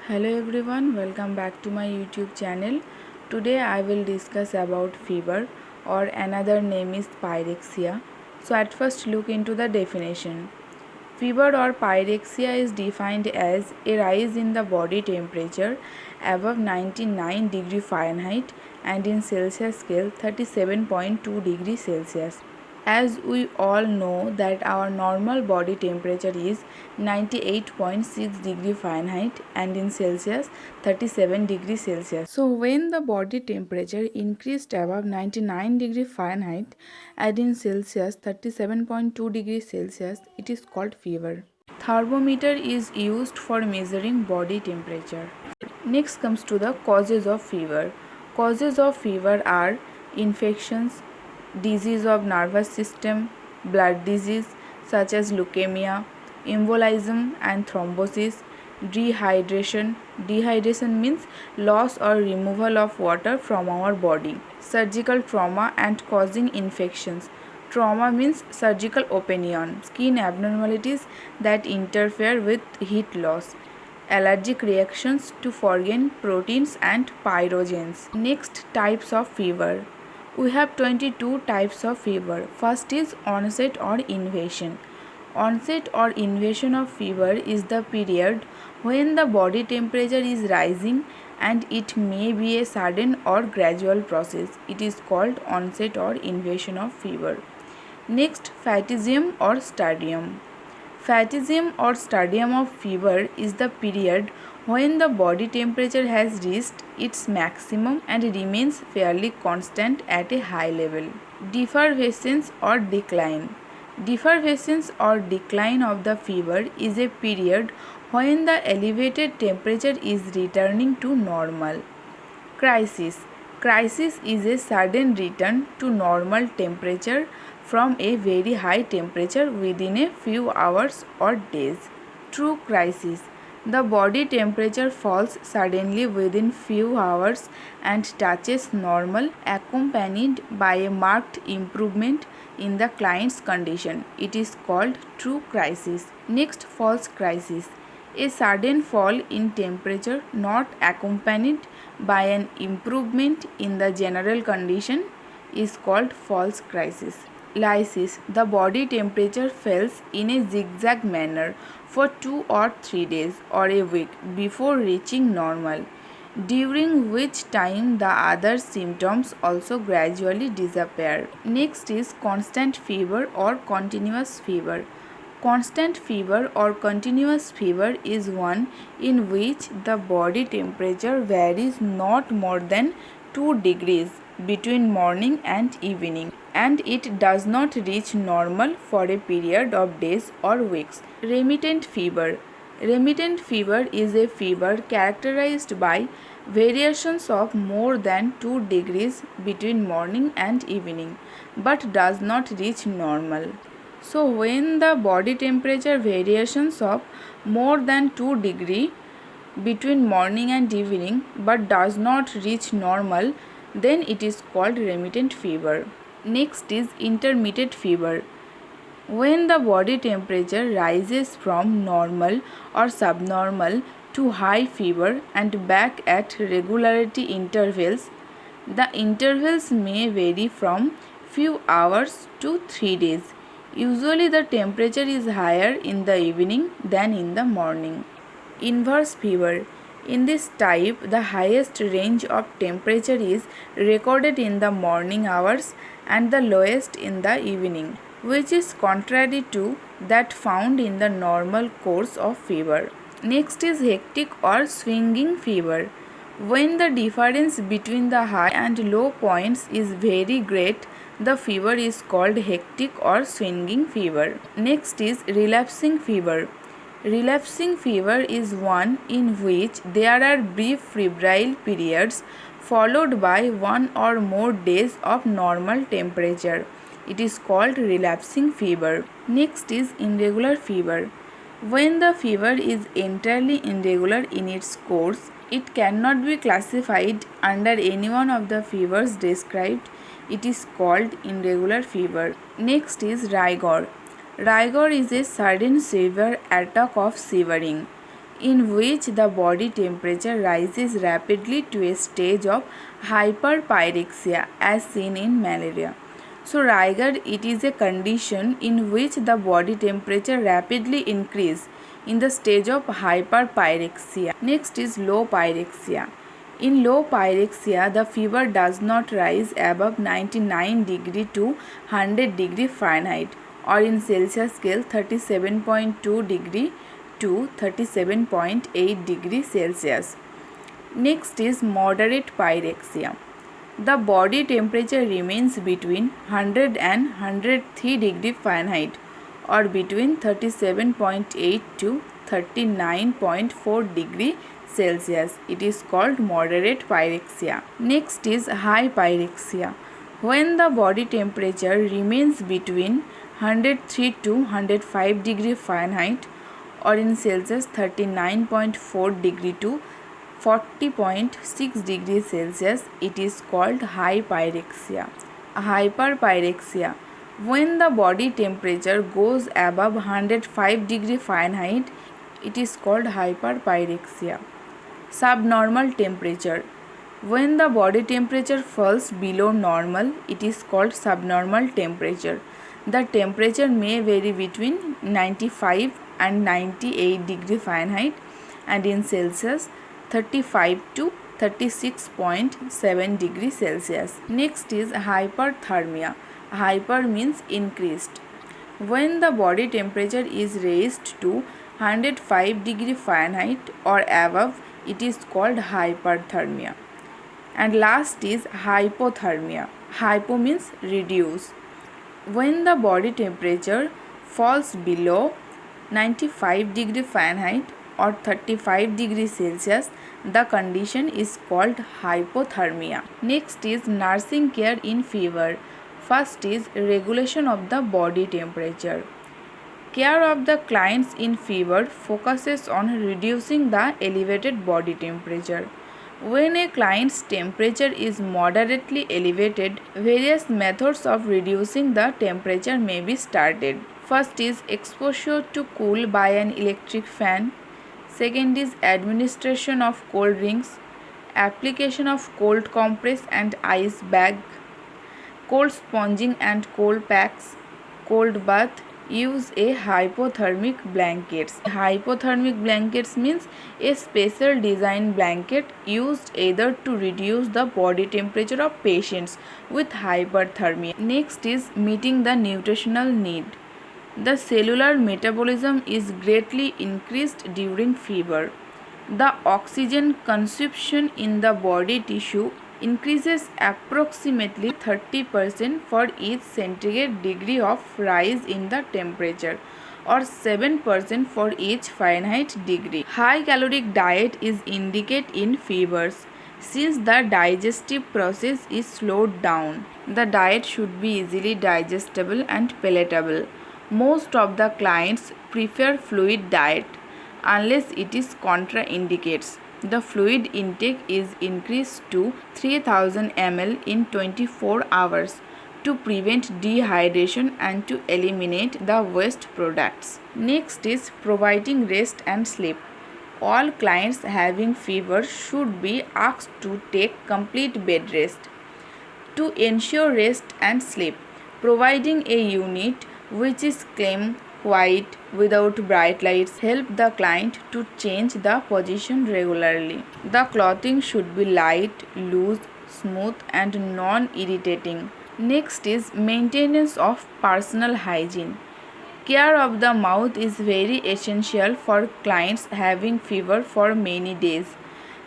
Hello everyone, welcome back to my YouTube channel. Today I will discuss about fever, or another name is pyrexia. So at first look into the definition. Fever or pyrexia is defined as a rise in the body temperature above 99 degree Fahrenheit and in Celsius scale 37.2 degrees Celsius. As we all know that our normal body temperature is 98.6 degree Fahrenheit and in Celsius 37 degree Celsius. So when the body temperature increased above 99 degree Fahrenheit and in Celsius 37.2 degree Celsius, it is called fever. Thermometer is used for measuring body temperature. Next comes to the causes of fever. Causes of fever are infections, disease of nervous system, blood disease such as leukemia, embolism and thrombosis, dehydration. Dehydration means loss or removal of water from our body. Surgical trauma and causing infections. Trauma means surgical opening, skin abnormalities that interfere with heat loss. Allergic reactions to foreign proteins and pyrogens. Next, types of fever. We have 22 types of fever. First is onset or invasion. Onset or invasion of fever is the period when the body temperature is rising and it may be a sudden or gradual process. It is called onset or invasion of fever. Next, phatism or stadium. Phatism or stadium of fever is the period when the body temperature has reached its maximum and remains fairly constant at a high level. Defervescence or decline. Defervescence or decline of the fever is a period when the elevated temperature is returning to normal. Crisis. Crisis is a sudden return to normal temperature from a very high temperature within a few hours or days. True crisis. The body temperature falls suddenly within few hours and touches normal, accompanied by a marked improvement in the client's condition. It is called true crisis. Next, false crisis. A sudden fall in temperature not accompanied by an improvement in the general condition is called false crisis. Lysis. The body temperature falls in a zigzag manner for 2 or 3 days or a week before reaching normal, during which time the other symptoms also gradually disappear. Next is constant fever or continuous fever. Constant fever or continuous fever is one in which the body temperature varies not more than 2 degrees between morning and evening, and it does not reach normal for a period of days or weeks. Remittent fever. Remittent fever is a fever characterized by variations of more than 2 degrees between morning and evening, but does not reach normal. So when the body temperature variations of more than 2 degree between morning and evening but does not reach normal, then it is called remittent fever. Next is intermittent fever. When the body temperature rises from normal or subnormal to high fever and back at regularity intervals, the intervals may vary from few hours to 3 days. Usually the temperature is higher in the evening than in the morning. Inverse fever. In this type, the highest range of temperature is recorded in the morning hours and the lowest in the evening, which is contrary to that found in the normal course of fever. Next is hectic or swinging fever. When the difference between the high and low points is very great, the fever is called hectic or swinging fever. Next is relapsing fever. Relapsing fever is one in which there are brief febrile periods followed by 1 or more days of normal temperature. It is called relapsing fever. Next is irregular fever. When the fever is entirely irregular in its course, it cannot be classified under any one of the fevers described. It is called irregular fever. Next is rigor. Rigor is a sudden severe attack of shivering. in which the body temperature rises rapidly to a stage of hyperpyrexia as seen in malaria. So rigor, it is a condition in which the body temperature rapidly increases in the stage of hyperpyrexia. Next is low pyrexia. In low pyrexia, the fever does not rise above 99 degree to 100 degree Fahrenheit, or in Celsius scale 37.2 degree to 37.8 degree Celsius. Next is moderate pyrexia. The body temperature remains between 100 and 103 degree Fahrenheit, or between 37.8 to 39.4 degree Celsius. It is called moderate pyrexia. Next is high pyrexia. When the body temperature remains between 103 to 105 degree Fahrenheit, or in Celsius 39.4 degree to 40.6 degrees Celsius, it is called high pyrexia. Hyperpyrexia. When the body temperature goes above 105 degree Fahrenheit, it is called hyperpyrexia. Subnormal temperature. When the body temperature falls below normal, it is called subnormal temperature. The temperature may vary between 95 and 98 degree Fahrenheit, and in Celsius 35 to 36.7 degree Celsius. Next is hyperthermia. Hyper means increased. When the body temperature is raised to 105 degree Fahrenheit or above, it is called hyperthermia. And last is hypothermia. Hypo means reduce. When the body temperature falls below 95 degree Fahrenheit or 35 degrees Celsius, the condition is called hypothermia. Next is nursing care in fever. First is regulation of the body temperature. Care of the clients in fever focuses on reducing the elevated body temperature. When a client's temperature is moderately elevated, various methods of reducing the temperature may be started. First is exposure to cool by an electric fan. Second is administration of cold drinks, application of cold compress and ice bag, cold sponging and cold packs, cold bath. Use a hypothermic blankets. Hypothermic blankets means a special design blanket used either to reduce the body temperature of patients with hyperthermia. Next is meeting the nutritional need. The cellular metabolism is greatly increased during fever. The oxygen consumption in the body tissue increases approximately 30% for each centigrade degree of rise in the temperature, or 7% for each Fahrenheit degree. High caloric diet is indicated in fevers. Since the digestive process is slowed down, the diet should be easily digestible and palatable. Most of the clients prefer fluid diet unless it is contraindicates. The fluid intake is increased to 3000 ml in 24 hours to prevent dehydration and to eliminate the waste products. Next is providing rest and sleep. All clients having fever should be asked to take complete bed rest. To ensure rest and sleep, providing a unit which is clean, white, without bright lights help the client to change the position regularly. The clothing should be light, loose, smooth and non-irritating. Next is maintenance of personal hygiene. Care of the mouth is very essential for clients having fever for many days.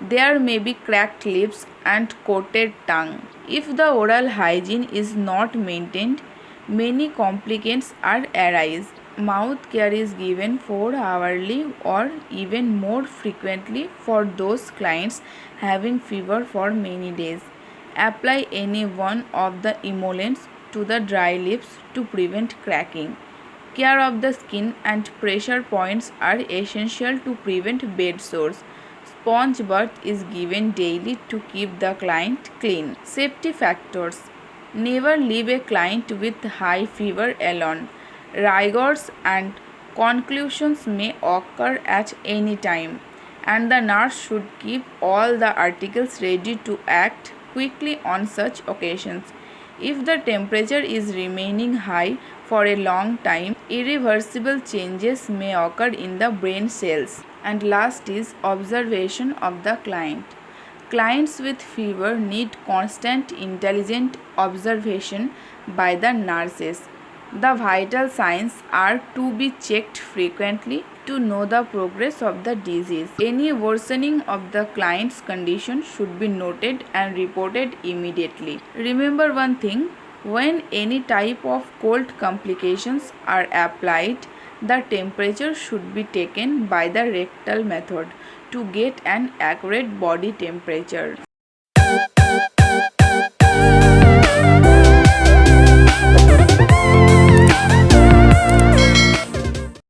There may be cracked lips and coated tongue. If the oral hygiene is not maintained, many complications are arise. Mouth care is given 4 hourly or even more frequently for those clients having fever for many days. Apply any one of the emollients to the dry lips to prevent cracking. Care of the skin and pressure points are essential to prevent bed sores. Sponge bath is given daily to keep the client clean. Safety factors. Never leave a client with high fever alone. Rigors and Conclusions may occur at any time, and the nurse should keep all the articles ready to act quickly on such occasions. If the temperature is remaining high for a long time, irreversible changes may occur in the brain cells. And last is observation of the client. Clients with fever need constant intelligent observation by the nurses. The vital signs are to be checked frequently to know the progress of the disease. Any worsening of the client's condition should be noted and reported immediately. Remember one thing, when any type of cold complications are applied, the temperature should be taken by the rectal method to get an accurate body temperature.